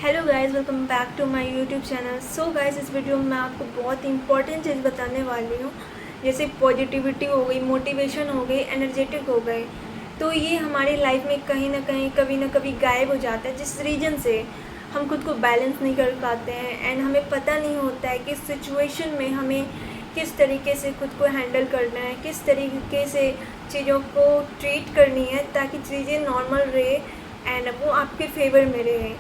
Hello guys, welcome back to my YouTube channel. So guys, इस video में मैं आपको बहुत इंपॉर्टेंट चीज़ बताने वाली हूँ। जैसे पॉजिटिविटी हो गई, मोटिवेशन हो गई, एनर्जेटिक हो गए। तो ये हमारी लाइफ में कहीं ना कहीं कभी ना कभी गायब हो जाता है, जिस रीज़न से हम खुद को बैलेंस नहीं कर पाते हैं एंड हमें पता नहीं होता है कि सिचुएशन में हमें किस तरीके से खुद को हैंडल करना है, किस तरीके से चीज़ों को ट्रीट करनी है ताकि चीज़ें नॉर्मल रहे एंड वो आपके फेवर में रहे।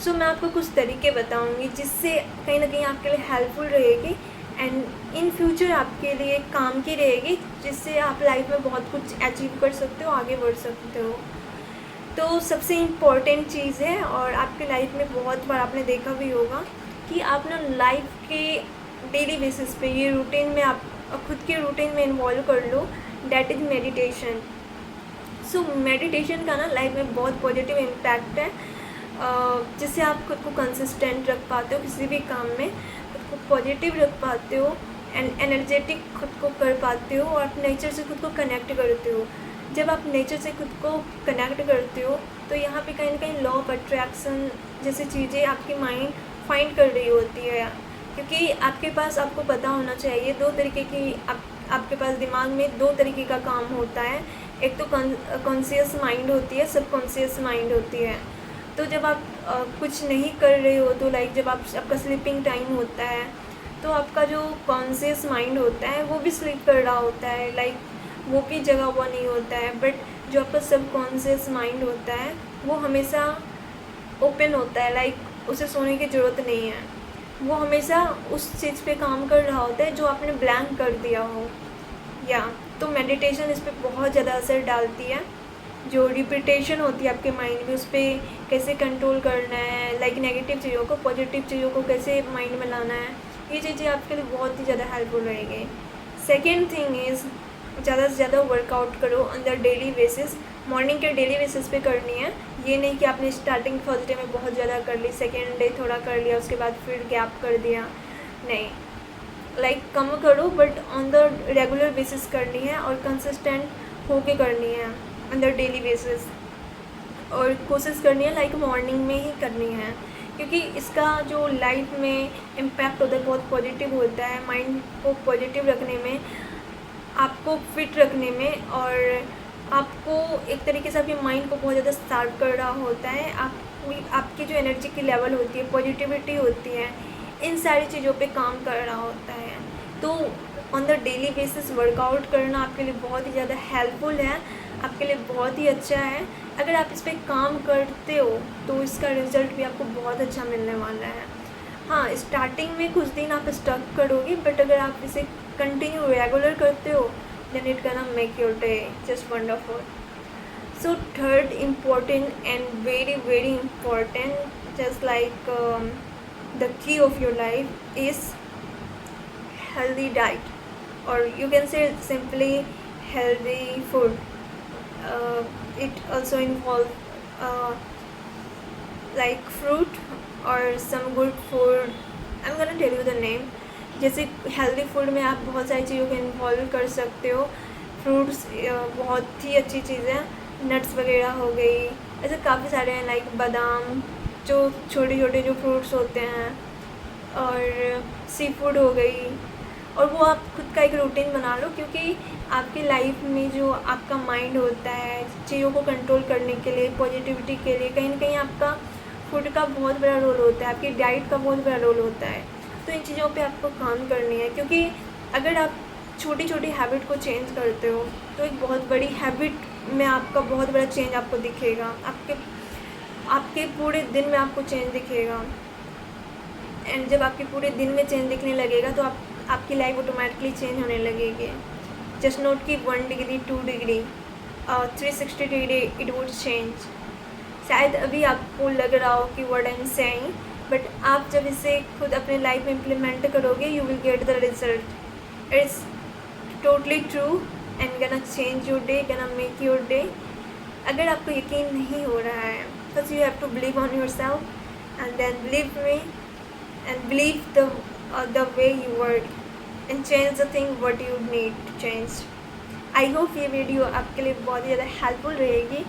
सो मैं आपको कुछ तरीके बताऊंगी जिससे कहीं ना कहीं आपके लिए हेल्पफुल रहेगी एंड इन फ्यूचर आपके लिए काम की रहेगी, जिससे आप लाइफ में बहुत कुछ अचीव कर सकते हो, आगे बढ़ सकते हो। तो सबसे इम्पॉर्टेंट चीज़ है और आपके लाइफ में बहुत बार आपने देखा भी होगा कि आप ना लाइफ के डेली बेसिस पे ये रूटीन में आप खुद के रूटीन में इन्वॉल्व कर लो, that is meditation. So meditation का ना लाइफ में बहुत पॉजिटिव इम्पैक्ट है, जिससे आप खुद को कंसिस्टेंट रख पाते हो किसी भी काम में, खुद को पॉजिटिव रख पाते हो एंड एनर्जेटिक खुद को कर पाते हो और आप नेचर से खुद को कनेक्ट करते हो। जब आप नेचर से खुद को कनेक्ट करते हो तो यहाँ पे कहीं ना कहीं लॉ ऑफ अट्रैक्शन जैसी चीज़ें आपकी माइंड फाइंड कर रही होती है, क्योंकि आपके पास, आपको पता होना चाहिए, दो तरीके की आपके पास दिमाग में दो तरीके का काम होता है। एक तो कॉन्शियस माइंड होती है, सबकॉन्शियस माइंड होती है। तो जब आप कुछ नहीं कर रहे हो तो लाइक जब आपका स्लीपिंग टाइम होता है तो आपका जो कॉन्शियस माइंड होता है वो भी स्लीप कर रहा होता है, लाइक वो भी जगा हुआ नहीं होता है। बट जो आपका सबकॉन्शियस माइंड होता है वो हमेशा ओपन होता है, लाइक उसे सोने की ज़रूरत नहीं है। वो हमेशा उस चीज़ पे काम कर रहा होता है जो आपने ब्लैंक कर दिया हो। या तो मेडिटेशन इस पर बहुत ज़्यादा असर डालती है। जो रिपीटेशन होती है आपके माइंड में, उस पर कैसे कंट्रोल करना है, लाइक नेगेटिव चीज़ों को पॉजिटिव चीज़ों को कैसे माइंड में लाना है, ये चीज़ें आपके लिए बहुत ही ज़्यादा हेल्पफुल रहेगी। सेकेंड थिंग इज़, ज़्यादा से ज़्यादा वर्कआउट करो on the daily basis. Morning के डेली बेसिस पे करनी है। ये नहीं कि आपने स्टार्टिंग फर्स्ट डे में बहुत ज़्यादा कर ली, सेकेंड डे थोड़ा कर लिया, उसके बाद फिर गैप कर दिया, नहीं। लाइक कम करो but on the regular basis करनी है और कंसिस्टेंट होके करनी है ऑन द डेली बेसिस। और कोशिश करनी है लाइक मॉर्निंग में ही करनी है, क्योंकि इसका जो लाइफ में इम्पैक्ट होता है बहुत पॉजिटिव होता है। माइंड को पॉजिटिव रखने में, आपको फिट रखने में, और आपको एक तरीके से आपके माइंड को बहुत ज़्यादा शार्प कर रहा होता है। आपकी जो एनर्जी की लेवल होती है, पॉजिटिविटी होती है, इन सारी चीज़ों पे काम कर रहा होता है। तो on the daily basis workout करना आपके लिए बहुत ही ज़्यादा हेल्पफुल है, आपके लिए बहुत ही अच्छा है। अगर आप इस पर काम करते हो तो इसका रिज़ल्ट भी आपको बहुत अच्छा मिलने वाला है। हाँ, स्टार्टिंग में कुछ दिन आप स्टक करोगे, बट अगर आप इसे कंटिन्यू रेगुलर करते हो then it gonna make your day just wonderful. So third important and very important, just like the key of your life is healthy diet, or you can say simply healthy food. It also involves like fruit or some good food. I'm gonna tell you the name. जैसे healthy food में आप बहुत सारी चीज़ों को involve कर सकते हो। फ्रूट्स बहुत ही अच्छी चीज़ है, नट्स वगैरह हो गई, ऐसे काफ़ी सारे हैं, लाइक बादाम, जो छोटे छोटे जो फ्रूट्स होते हैं, और सी फूड हो गई। और वो आप खुद का एक रूटीन बना लो, क्योंकि आपकी लाइफ में जो आपका माइंड होता है चीज़ों को कंट्रोल करने के लिए, पॉजिटिविटी के लिए, कहीं ना कहीं आपका फूड का बहुत बड़ा रोल होता है, आपकी डाइट का बहुत बड़ा रोल होता है। तो इन चीज़ों पे आपको काम करनी है, क्योंकि अगर आप छोटी छोटी हैबिट को चेंज करते हो तो एक बहुत बड़ी हैबिट में आपका बहुत बड़ा चेंज आपको दिखेगा, आपके पूरे दिन में आपको चेंज दिखेगा। एंड जब आपके पूरे दिन में चेंज दिखने लगेगा तो आपकी लाइफ ऑटोमेटिकली चेंज होने लगेगी। जस्ट नोट कि 1 degree 2 degree 360 degree it would change. शायद अभी आपको लग रहा हो कि what I am saying, but आप जब इसे खुद अपने लाइफ में इम्प्लीमेंट करोगे you will get the result. It's totally true and gonna change your day, gonna make your day. अगर आपको यकीन नहीं हो रहा है, first you have to believe on yourself and then believe me and believe the way you work and change the thing what you need to change. I hope ये video आपके लिए बहुत ही ज़्यादा हेल्पफुल रहेगी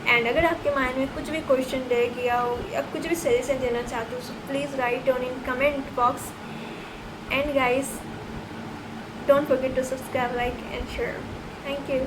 and अगर आपके mind में कुछ भी क्वेश्चन रह गया हो या कुछ भी सजेशन देना चाहते हो so please write on in comment box. And guys, don't forget to subscribe, like and share. Thank you.